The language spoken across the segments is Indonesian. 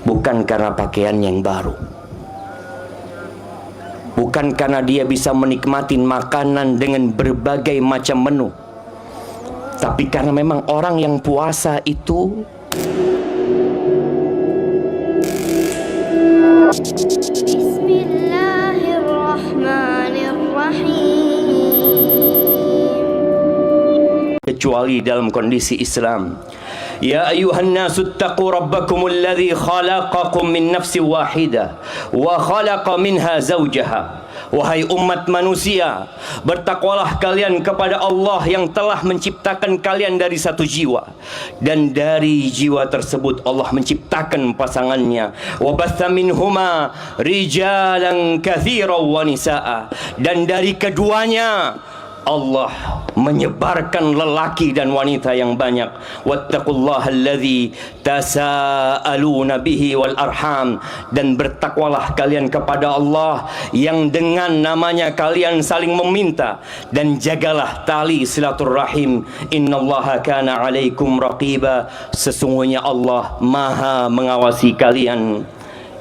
bukan karena pakaian yang baru, bukan karena dia bisa menikmati makanan dengan berbagai macam menu, tapi karena memang orang yang puasa itu kecuali dalam kondisi Islam. Ya ayuhan nasu taqu rabbakumul ladzi khalaqakum min nafsin wahidah wa khalaqa minha zawjaha. Wahai umat manusia, bertakwalah kalian kepada Allah yang telah menciptakan kalian dari satu jiwa, dan dari jiwa tersebut Allah menciptakan pasangannya. Wa batha minhuma rijalan katsiran wa nisaa, dan dari keduanya Allah menyebarkan lelaki dan wanita yang banyak. Wattaqullaha alladzi tasaaluna bihi wal arham, dan bertakwalah kalian kepada Allah yang dengan namanya kalian saling meminta, dan jagalah tali silaturrahim. Innallaha kana 'alaikum raqiba, sesungguhnya Allah Maha mengawasi kalian.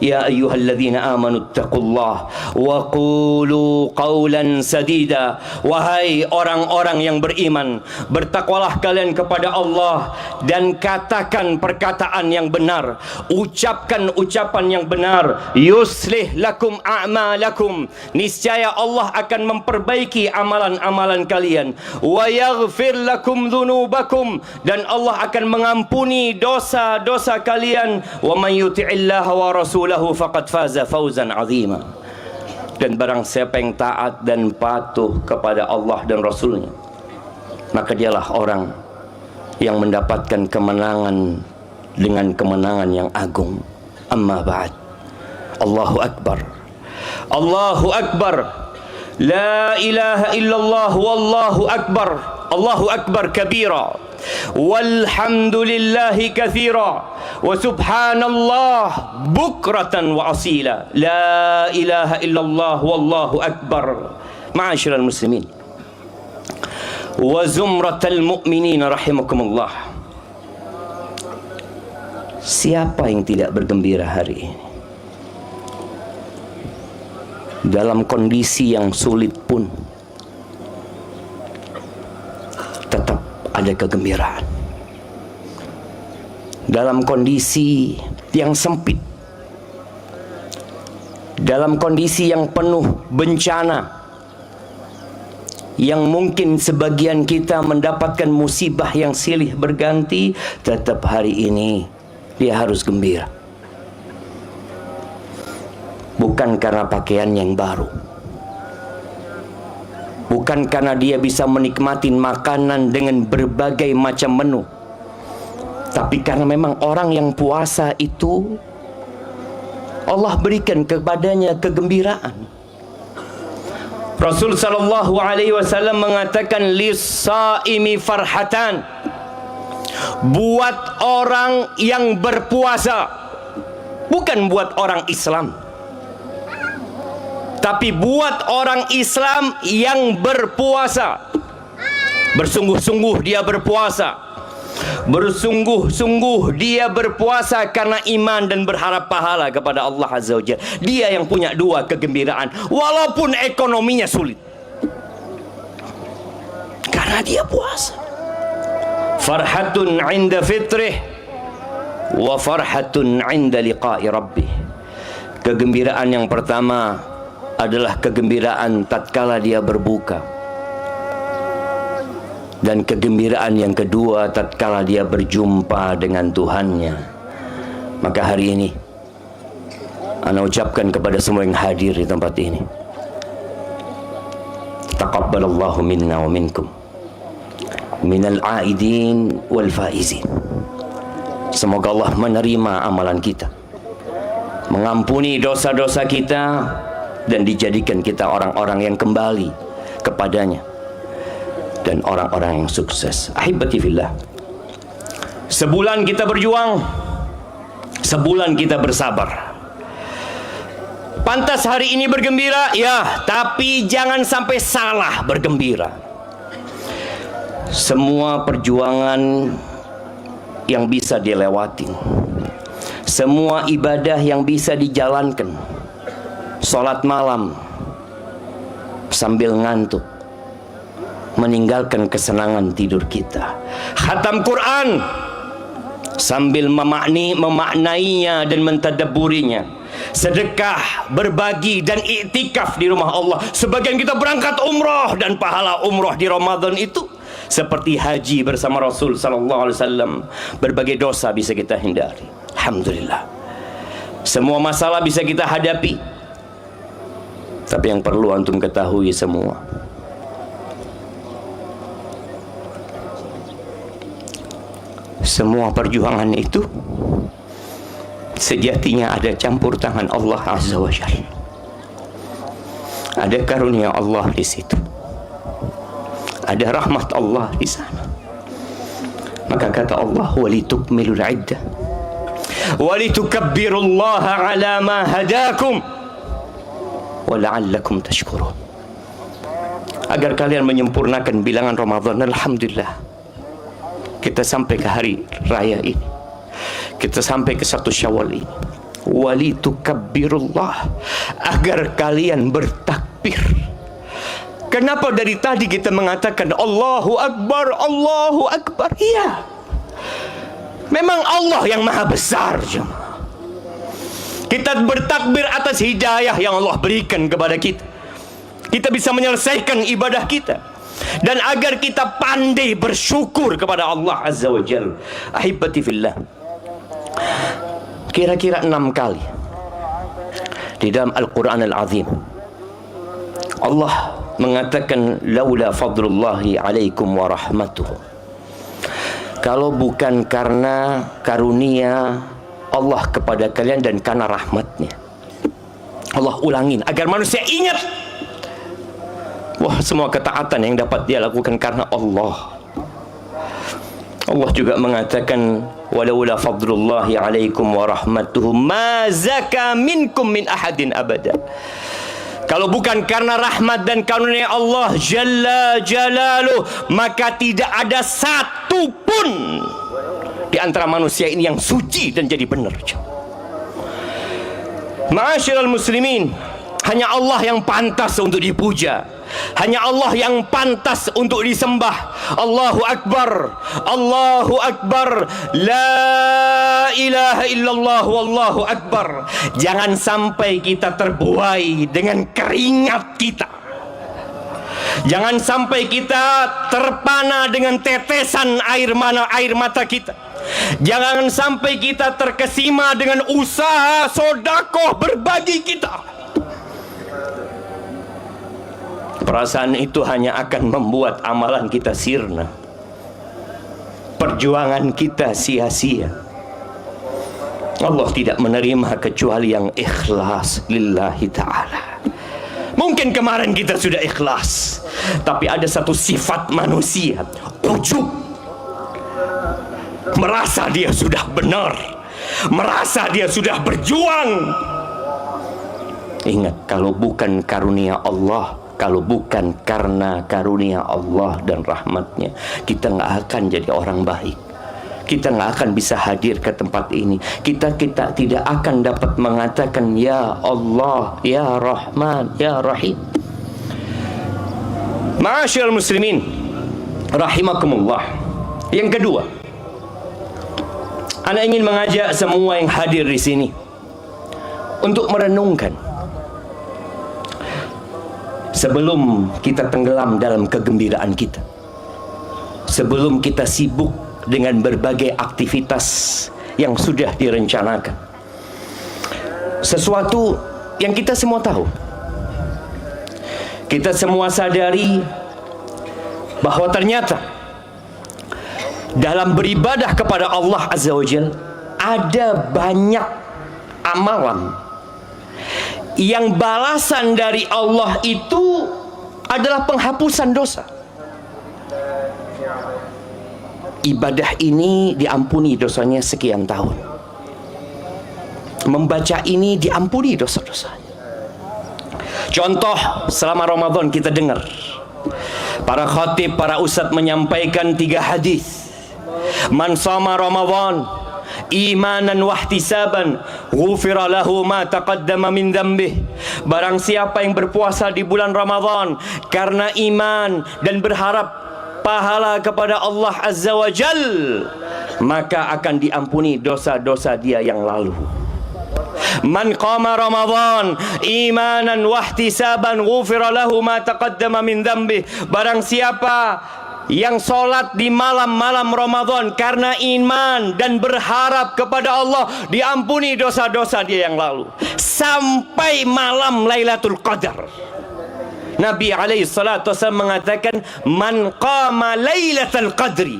Ya ayyuhalladzina amanu taqullah wa qulu qawlan sadida. Wahai orang-orang yang beriman, bertakwalah kalian kepada Allah dan katakan perkataan yang benar, ucapkan ucapan yang benar. Yuslih lakum a'malakum, niscaya Allah akan memperbaiki amalan-amalan kalian. Wa yaghfir lakum dzunubakum, dan Allah akan mengampuni dosa-dosa kalian. Wa man yuti'illaha wa rasul faqad faza fawzan azima. Dan barang siapa yang taat dan patuh kepada Allah dan Rasulnya, maka dialah orang yang mendapatkan kemenangan dengan kemenangan yang agung. Amma ba'd. Allahu Akbar, Allahu Akbar, la ilaha illallah wallahu akbar, Allahu Akbar kabira, walhamdulillahi katsira, wa subhanallah bukratan wa asila, la ilaha illallah wallahu akbar. Ma'asyiral muslimin wa zumratal mu'minin rahimakumullah, siapa yang tidak bergembira hari ini? Dalam kondisi yang sulit pun tetap ada kegembiraan. Dalam kondisi yang sempit, dalam kondisi yang penuh bencana, yang mungkin sebagian kita mendapatkan musibah yang silih berganti, tetap hari ini dia harus gembira. Bukan karena pakaian yang baru, bukan karena dia bisa menikmati makanan dengan berbagai macam menu, tapi karena memang orang yang puasa itu Allah berikan kepadanya kegembiraan. Rasul sallallahu alaihi wasallam mengatakan, lis-shaimi farhatan, buat orang yang berpuasa, bukan buat orang Islam, tapi buat orang Islam yang berpuasa. Bersungguh-sungguh dia berpuasa, bersungguh-sungguh dia berpuasa karena iman dan berharap pahala kepada Allah Azza wa Jalla. Dia yang punya dua kegembiraan, walaupun ekonominya sulit, karena dia puasa. Farhatun 'inda fitrih wa farhatun 'inda liqa'i rabbih. Kegembiraan yang pertama adalah kegembiraan tatkala dia berbuka, dan kegembiraan yang kedua tatkala dia berjumpa dengan Tuhannya. Maka hari ini ana ucapkan kepada semua yang hadir di tempat ini, taqabbalallahu minna wa minkum minal aidin wal faizin. Semoga Allah menerima amalan kita, mengampuni dosa-dosa kita, dan dijadikan kita orang-orang yang kembali kepadanya dan orang-orang yang sukses. Ahibati fillah, sebulan kita berjuang, sebulan kita bersabar. Pantas hari ini bergembira, ya, tapi jangan sampai salah bergembira. Semua perjuangan yang bisa dilewatin, semua ibadah yang bisa dijalankan, sholat malam sambil ngantuk, meninggalkan kesenangan tidur kita, khatam Quran sambil memaknainya dan mentadabburinya, sedekah, berbagi dan iktikaf di rumah Allah. Sebagian kita berangkat umrah, dan pahala umrah di Ramadan itu seperti haji bersama Rasul sallallahu alaihi wasallam. Berbagai dosa bisa kita hindari. Alhamdulillah. Semua masalah bisa kita hadapi. Tapi yang perlu antum ketahui semua, semua perjuangan itu sejatinya ada campur tangan Allah Azza wa Jalla. Ada karunia Allah di situ. Ada rahmat Allah di sana. Maka kata Allah, walitukmilul iddah walitukabbirullaha ala ma hadakum wa la'allakum tashkurun. Agar kalian menyempurnakan bilangan Ramadan. Alhamdulillah, kita sampai ke hari raya ini, kita sampai ke 1 Syawal ini. Walitukabbirullah, agar kalian bertakbir. Kenapa dari tadi kita mengatakan Allahu Akbar, Allahu Akbar? Iya, memang Allah yang maha besar, jemaah. Kita bertakbir atas hidayah yang Allah berikan kepada kita. Kita bisa menyelesaikan ibadah kita, dan agar kita pandai bersyukur kepada Allah Azza wa Jalla. Ahibati fillah, kira-kira 6 kali di dalam Al-Quran Al-Azim Allah mengatakan, laula fadlullahi alaikum wa rahmatuhu. Kalau bukan karena karunia Allah kepada kalian dan karena rahmatnya. Allah ulangin agar manusia ingat, wah, semua ketaatan yang dapat dia lakukan karena Allah. Allah juga mengatakan, walaula fadlullahi alaikum wa rahmatuhu ma zaka minkum min ahadin abada. Kalau bukan karena rahmat dan karunia Allah Jalla Jalaluh, maka tidak ada satu pun di antara manusia ini yang suci dan jadi benar. Ma'asyiral muslimin, hanya Allah yang pantas untuk dipuja, hanya Allah yang pantas untuk disembah. Allahu Akbar, Allahu Akbar, la ilaha illallah, wallahu akbar. Jangan sampai kita terbuai dengan keringat kita. Jangan sampai kita terpana dengan tetesan air mata kita. Jangan sampai kita terkesima dengan usaha sodakoh berbagi kita. Perasaan itu hanya akan membuat amalan kita sirna, perjuangan kita sia-sia. Allah tidak menerima kecuali yang ikhlas lillahi ta'ala. Mungkin kemarin kita sudah ikhlas, tapi ada satu sifat manusia, ujub, merasa dia sudah benar, merasa dia sudah berjuang. Ingat, kalau bukan karunia Allah, kalau bukan karena karunia Allah dan rahmatnya, kita nggak akan jadi orang baik. Kita nggak akan bisa hadir ke tempat ini. Kita tidak akan dapat mengatakan ya Allah, ya Rahman, ya Rahim. Ma'asyiral muslimin rahimakumullah. Yang kedua, ana ingin mengajak semua yang hadir di sini untuk merenungkan sebelum kita tenggelam dalam kegembiraan kita, sebelum kita sibuk dengan berbagai aktivitas yang sudah direncanakan. Sesuatu yang kita semua tahu, kita semua sadari bahwa ternyata dalam beribadah kepada Allah Azza wa Jalla ada banyak amalan yang balasan dari Allah itu adalah penghapusan dosa. Ibadah ini diampuni dosanya sekian tahun. Membaca ini diampuni dosa-dosanya. Contoh, selama Ramadan kita dengar para khatib, para ustadz menyampaikan 3 hadis. Man shoma Ramadan imanan wahtisaban ghufira lahu ma taqaddama min dzambih. Barang siapa yang berpuasa di bulan Ramadan karena iman dan berharap pahala kepada Allah Azza wa Jal, maka akan diampuni dosa-dosa dia yang lalu. Man qama Ramadan imanan wahtisaban ghufira lahu ma taqaddama min dzambih. Barang siapa yang sholat di malam-malam Ramadan karena iman dan berharap kepada Allah, diampuni dosa-dosa dia yang lalu sampai malam Lailatul Qadar. Nabi alaihi salatu wasallam mengatakan, man qama Lailatul Qadri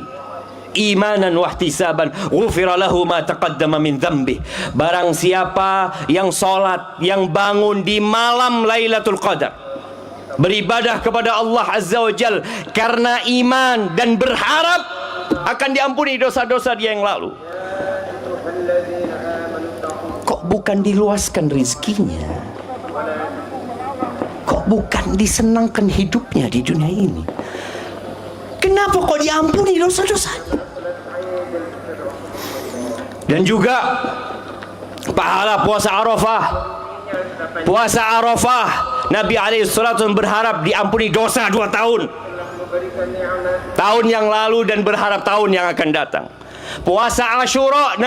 imanan wahtisaban ghufira lahu ma taqaddama min dzambih. Barang siapa yang sholat, yang bangun di malam Lailatul Qadar, beribadah kepada Allah Azza wa Jal karena iman dan berharap akan diampuni dosa-dosa dia yang lalu. Kok bukan diluaskan rizkinya? Kok bukan disenangkan hidupnya di dunia ini? Kenapa kok diampuni dosa-dosanya? Dan juga pahala puasa Arafah. Puasa Arafah, Nabi alaihissalam berharap diampuni dosa 2 tahun. Tahun yang lalu dan berharap tahun yang akan datang. Puasa Asyura,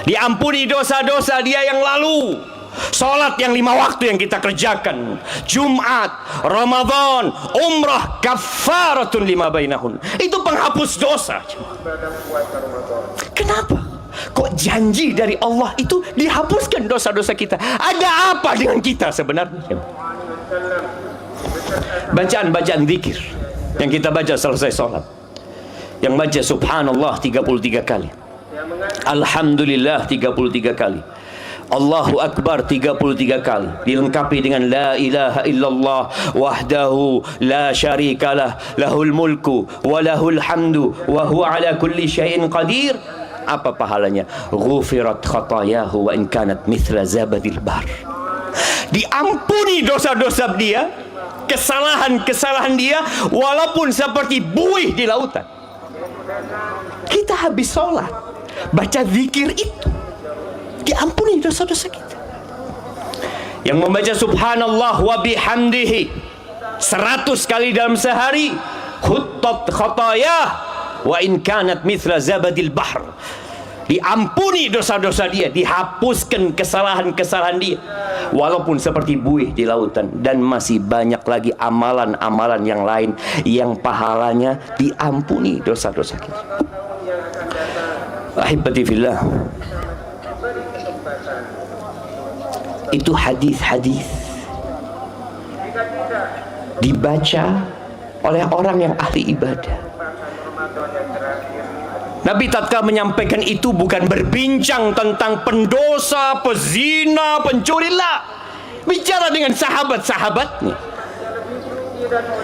diampuni dosa-dosa dia yang lalu. Salat yang 5 waktu yang kita kerjakan, Jumat, Ramadan, Umrah, kafaratun lima bainahun. Itu penghapus dosa. Kenapa? Kok janji dari Allah itu dihapuskan dosa-dosa kita? Ada apa dengan kita sebenarnya? Bacaan-bacaan zikir yang kita baca selesai sholat, yang baca subhanallah 33 kali, alhamdulillah 33 kali, Allahu Akbar 33 kali, dilengkapi dengan la ilaha illallah wahdahu la syarikalah lahul mulku wa lahul hamdu wa huwa ala kulli syai'in qadir. Apa pahalanya? Ghufirat khatayahu wa in kanat mithla zabadil bahr. Diampuni dosa-dosa dia, kesalahan-kesalahan dia, walaupun seperti buih di lautan. Kita habis sholat, baca zikir itu, diampuni dosa-dosa kita. Yang membaca subhanallah wa bihamdihi 100 kali dalam sehari, khuttat khatayah wa in kanat mithla zabadil bahr. Diampuni dosa-dosa dia, dihapuskan kesalahan-kesalahan dia, walaupun seperti buih di lautan. Dan masih banyak lagi amalan-amalan yang lain yang pahalanya diampuni dosa-dosa kita. Ahibati fillah, itu hadis-hadis dibaca oleh orang yang ahli ibadah. Nabi tatkala menyampaikan itu bukan berbincang tentang pendosa, pezina, pencuri, lah. Bicara dengan sahabat-sahabatnya.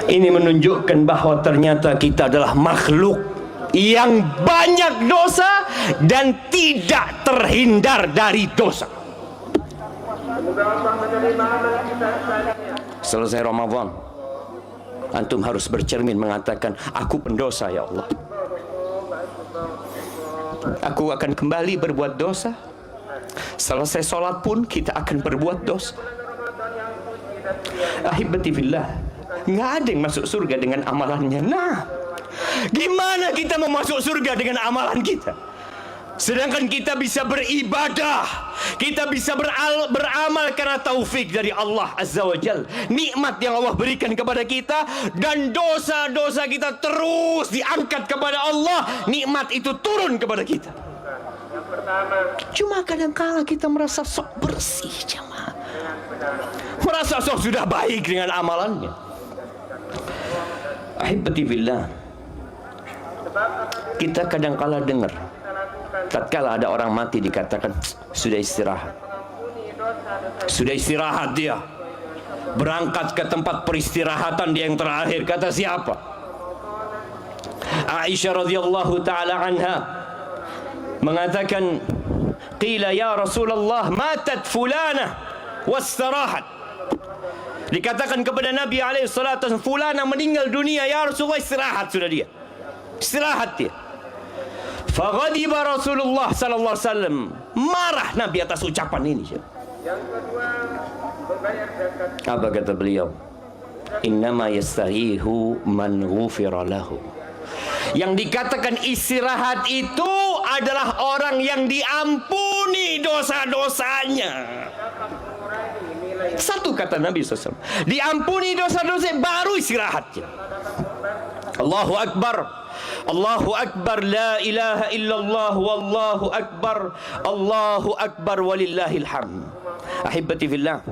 Ini menunjukkan bahwa ternyata kita adalah makhluk yang banyak dosa dan tidak terhindar dari dosa. Selesai Ramadan, antum harus bercermin mengatakan, aku pendosa ya Allah. Aku akan kembali berbuat dosa. Selesai sholat pun kita akan berbuat dosa. Ahibati fillah, nggak ada yang masuk surga dengan amalannya. Nah, gimana kita mau masuk surga dengan amalan kita? Sedangkan kita bisa beribadah, kita bisa beramal karena taufik dari Allah Azza wa Jal, nikmat yang Allah berikan kepada kita, dan dosa-dosa kita terus diangkat kepada Allah, nikmat itu turun kepada kita. Cuma kadang-kala kita merasa sok bersih, jemaah, merasa sok sudah baik dengan amalannya. Ahibati billah, kita kadang-kala dengar tatkala ada orang mati dikatakan sudah istirahat. Sudah istirahat dia. Berangkat ke tempat peristirahatan dia yang terakhir. Kata siapa? Aisyah radhiyallahu taala anha mengatakan, qila ya Rasulullah matat fulana wastirahat. Dikatakan kepada Nabi alaihi salatu wasallam, fulana meninggal dunia ya Rasulullah, istirahat sudah dia. Istirahat dia. Faghadiba Rasulullah sallallahu alaihi wasallam. Marah Nabi atas ucapan ini. Yang kedua, membayar zakat. Apa kata beliau? Innama yastahihu man ghufira lahu. Yang dikatakan istirahat itu adalah orang yang diampuni dosa-dosanya. Satu kata Nabi SAW, diampuni dosa-dosa baru istirahatnya. Allahu Akbar, Allahu Akbar, la ilaha illallah, wallahu Akbar, Allahu Akbar, walillahil hamd. Ahibati fillah,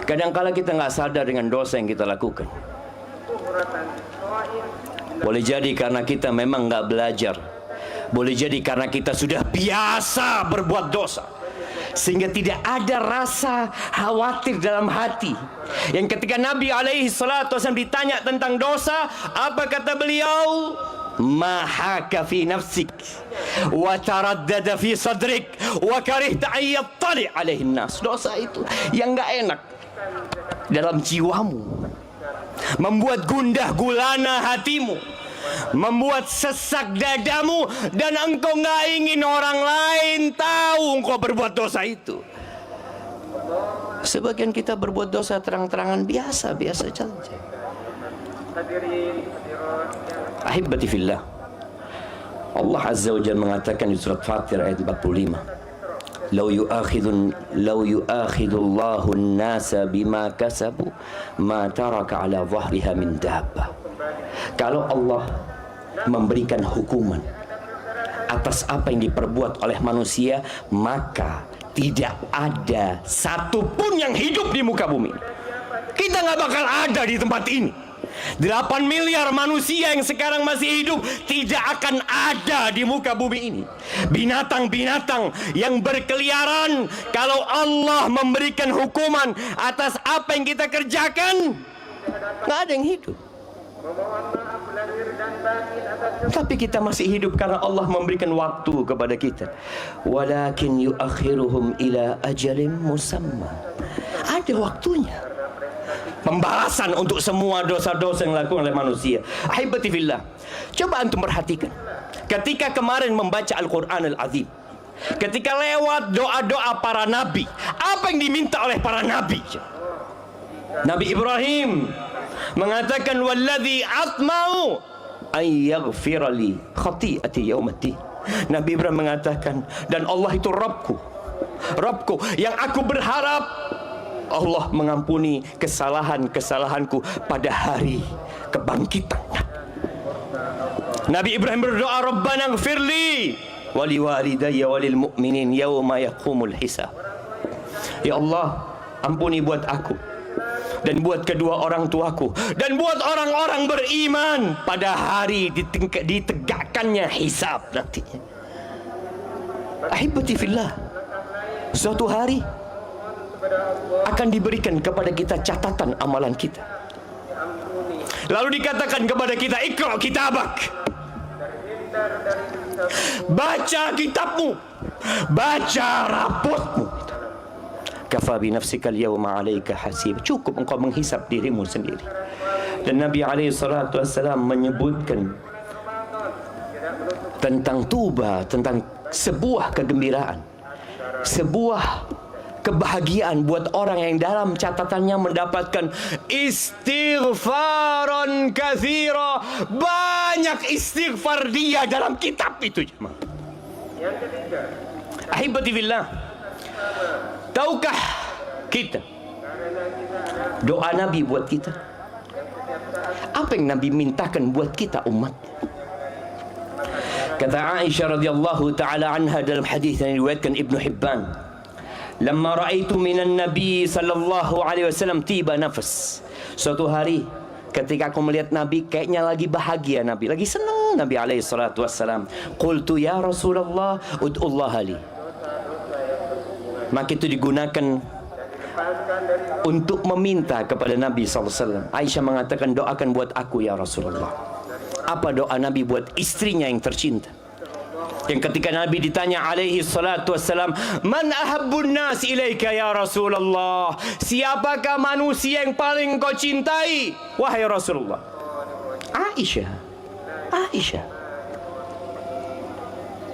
kadangkala kita nggak sadar dengan dosa yang kita lakukan. Boleh jadi karena kita memang nggak belajar. Boleh jadi karena kita sudah biasa berbuat dosa, sehingga tidak ada rasa khawatir dalam hati. Yang ketika Nabi alaihi salatu wasallam ditanya tentang dosa, apa kata beliau? Ma haka fi nafsik wa taraddada fi sadrik wa karihta an yattali alaihi nas. Dosa itu yang nggak enak dalam jiwamu, membuat gundah gulana hatimu, membuat sesak dadamu, dan engkau nggak ingin orang lain tahu engkau berbuat dosa itu. Sebagian kita berbuat dosa terang-terangan, biasa-biasa saja. Ahibati fillah, Allah Azza wa Jalla mengatakan di surat Fatir ayat 45, Lau yu'akhidullahu an-nasa bima kasabu ma taraka ala dhahriha min dabbah. Kalau Allah memberikan hukuman atas apa yang diperbuat oleh manusia, maka tidak ada satupun yang hidup di muka bumi. Kita nggak bakal ada di tempat ini. 8 miliar manusia yang sekarang masih hidup tidak akan ada di muka bumi ini. Binatang-binatang yang berkeliaran, kalau Allah memberikan hukuman atas apa yang kita kerjakan, nggak ada yang hidup. Tapi kita masih hidup karena Allah memberikan waktu kepada kita. Walakin yuakhiruhum ila ajalin musamma. Ada waktunya. Pembalasan untuk semua dosa-dosa yang dilakukan oleh manusia. Ahibati fillah, coba antum perhatikan. Ketika kemarin membaca Al-Quran Al-Azim, ketika lewat doa-doa para nabi, apa yang diminta oleh para nabi? Nabi Ibrahim mengatakan, walladzi atma'u ay yaghfira li khati'ati yaumiddin. Nabi Ibrahim mengatakan, dan Allah itu Rabbku yang aku berharap Allah mengampuni kesalahan-kesalahanku pada hari kebangkitan. Nabi Ibrahim berdoa, Rabbana ighfirli wa liwalidayya wa lil mu'minin yawma yaqumul hisab. Ya Allah, ampuni buat aku dan buat kedua orang tuaku dan buat orang-orang beriman pada hari ditegakkannya hisab nantinya. Ahibati fillah, suatu hari akan diberikan kepada kita catatan amalan kita. Lalu dikatakan kepada kita, Iqra kitabak, baca kitabmu, baca rapotmu. Kafa bi nafsika al-yawma 'alaika hasib. Cukup engkau menghisap dirimu sendiri. Dan Nabi alaihi salatu wasallam menyebutkan tentang tuba, tentang sebuah kegembiraan, sebuah kebahagiaan buat orang yang dalam catatannya mendapatkan istighfaran katsira. Banyak istighfar dia dalam kitab itu. Yang ketiga, ahibati fillah, tahukah kita doa Nabi buat kita? Apa yang Nabi mintakan buat kita umat? Kata Aisyah radhiyallahu taala anha dalam hadis yang diriwayatkan Ibnu Hibban, lamma ra'aitu minan nabi sallallahu alaihi wasallam tiba nafas. Suatu hari ketika aku melihat Nabi, kayaknya lagi bahagia Nabi, lagi senang Nabi alaihi salatu wassalam. Qultu ya Rasulullah ud'ullah li. Maka itu digunakan untuk meminta kepada Nabi sallallahu alaihi wasallam. Aisyah mengatakan, doakan buat aku ya Rasulullah. Apa doa Nabi buat istrinya yang tercinta? Yang ketika Nabi ditanya alaihi salatu wassalam, man ahabbun nas ilaika ya Rasulullah, siapakah manusia yang paling kau cintai wahai Rasulullah? Aisyah.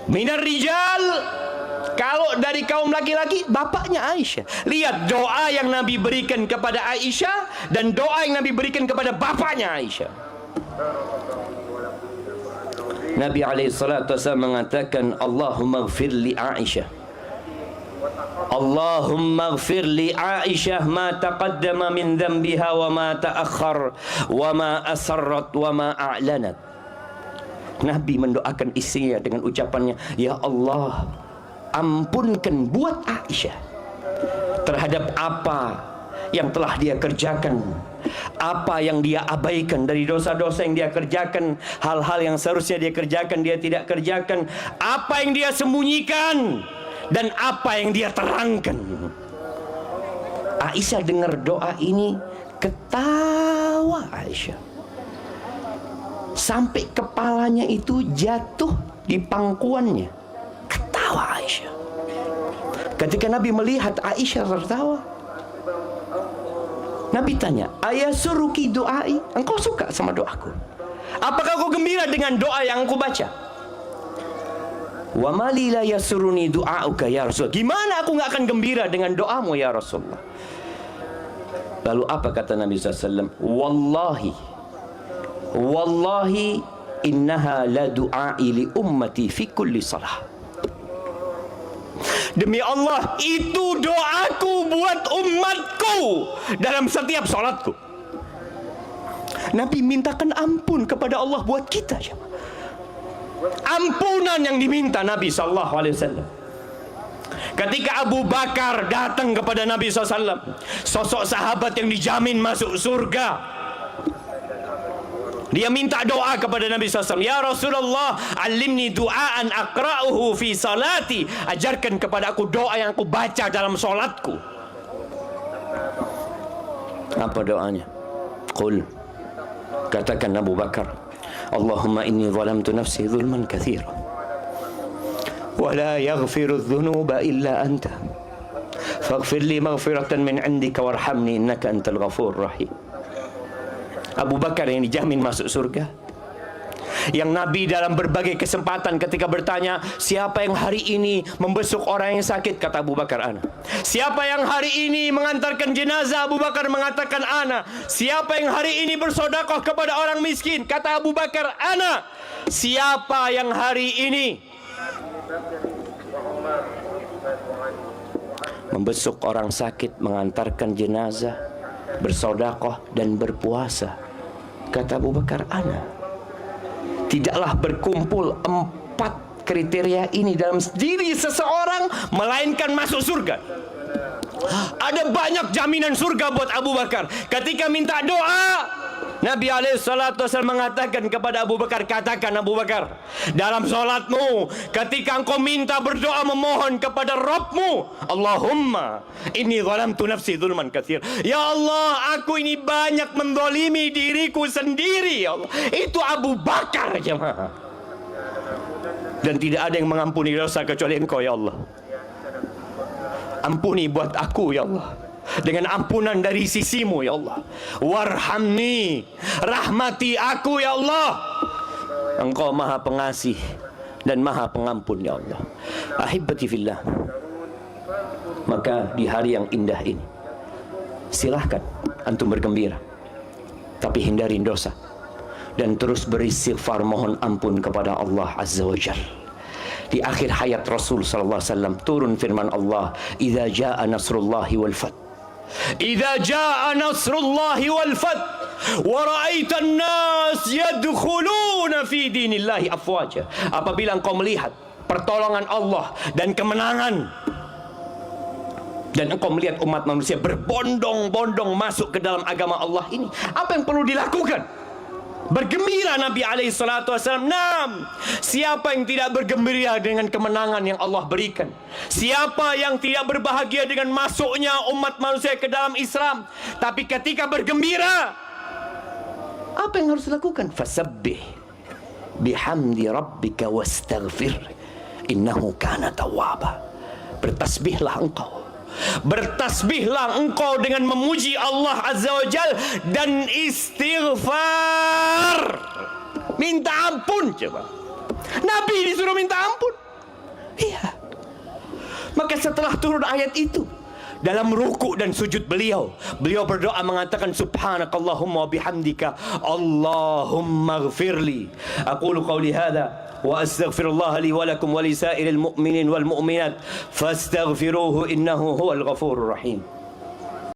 Minar rijal, kalau dari kaum laki-laki, bapaknya Aisyah. Lihat doa yang Nabi berikan kepada Aisyah dan doa yang Nabi berikan kepada bapaknya Aisyah. Nabi SAW mengatakan, Allahumma gfir li Aisyah, Allahumma gfir li Aisyah ma taqaddama min dhanbiha wa ma ta'akhkhar wa ma asarrat wa ma a'lanat. Nabi mendoakan istrinya dengan ucapannya, Ya Allah, ampunkan buat Aisyah terhadap apa yang telah dia kerjakan, apa yang dia abaikan dari dosa-dosa yang dia kerjakan, hal-hal yang seharusnya dia kerjakan dia tidak kerjakan, apa yang dia sembunyikan dan apa yang dia terangkan. Aisyah dengar doa ini, ketawa Aisyah sampai kepalanya itu jatuh di pangkuannya. Ketawa Aisyah. Ketika Nabi melihat Aisyah tertawa, Nabi tanya, Ayasuruki doai? Engkau suka sama doaku? Apakah kau gembira dengan doa yang aku baca? Wa mali la yasuruni du'auka ya Rasul. Gimana aku gak akan gembira dengan doamu ya Rasulullah? Lalu apa kata Nabi SAW? Wallahi innaha la du'ai li ummati fi kulli salah. Demi Allah, itu doaku buat umatku dalam setiap salatku. Nabi mintakan ampun kepada Allah buat kita. Ampunan yang diminta Nabi SAW. Ketika Abu Bakar datang kepada Nabi SAW, sosok sahabat yang dijamin masuk surga, dia minta doa kepada Nabi SAW. Ya Rasulullah, alimni du'aan akra'uhu fi salati. Ajarkan kepada aku doa yang aku baca dalam solatku. Apa doanya? Qul, katakan Abu Bakar, Allahumma inni zalamtu nafsi zulman kathira wa la yaghfiru dhunuba illa anta faghfir li maghfiratan min indika warhamni innaka antal ghafur rahim. Abu Bakar yang dijamin masuk surga, yang Nabi dalam berbagai kesempatan ketika bertanya, siapa yang hari ini membesuk orang yang sakit? Kata Abu Bakar, ana. Siapa yang hari ini mengantarkan jenazah? Abu Bakar mengatakan, ana. Siapa yang hari ini bersedekah kepada orang miskin? Kata Abu Bakar, ana. Siapa yang hari ini membesuk orang sakit, mengantarkan jenazah, bersedekah dan berpuasa? Kata Abu Bakar, ana. Tidaklah berkumpul 4 kriteria ini dalam diri seseorang melainkan masuk surga. Ada banyak jaminan surga buat Abu Bakar. Ketika minta doa, Nabi SAW mengatakan kepada Abu Bakar, katakan Abu Bakar, dalam solatmu ketika engkau minta berdoa memohon kepada Rabbmu, Allahumma inni zalamtu nafsi zulman katsir. Ya Allah, aku ini banyak mendolimi diriku sendiri. Ya Allah. Itu Abu Bakar, jemaah. Dan tidak ada yang mengampuni dosa kecuali Engkau ya Allah. Ampuni buat aku ya Allah dengan ampunan dari sisimu ya Allah. Warhamni, rahmati aku ya Allah. Engkau maha pengasih dan maha pengampun ya Allah. Ahibati fillah, maka di hari yang indah ini silahkan antum bergembira, tapi hindari dosa dan terus beristighfar, mohon ampun kepada Allah Azza wa Jalla. Di akhir hayat Rasul sallallahu alaihi wasallam turun firman Allah, "Idza jaa nasrullahi wal fath." Idza jaa nasrullahi wal fath wa ra'aita an-nas yadkhuluna fi dinillahi afwaja. Apabila engkau melihat pertolongan Allah dan kemenangan, dan engkau melihat umat manusia berbondong-bondong masuk ke dalam agama Allah ini, apa yang perlu dilakukan? Bergembira Nabi SAW. Naam, siapa yang tidak bergembira dengan kemenangan yang Allah berikan? Siapa yang tidak berbahagia dengan masuknya umat manusia ke dalam Islam? Tapi ketika bergembira, apa yang harus dilakukan? Fasabbih bihamdi rabbika wastaghfir innahu kana tawwaba. Bertasbihlah engkau, bertasbihlah engkau dengan memuji Allah Azza wa Jal dan istighfar, minta ampun. Coba Nabi disuruh minta ampun. Iya. Maka setelah turun ayat itu, dalam rukuk dan sujud beliau berdoa mengatakan subhanakallahumma wa bihamdika Allahumma ghfirli. Aqulu qawli hadha wa astaghfirullah li wa lakum wa li sa'iril mu'minin wal mu'minat fastaghfiruhu innahu huwal ghafurur rahim.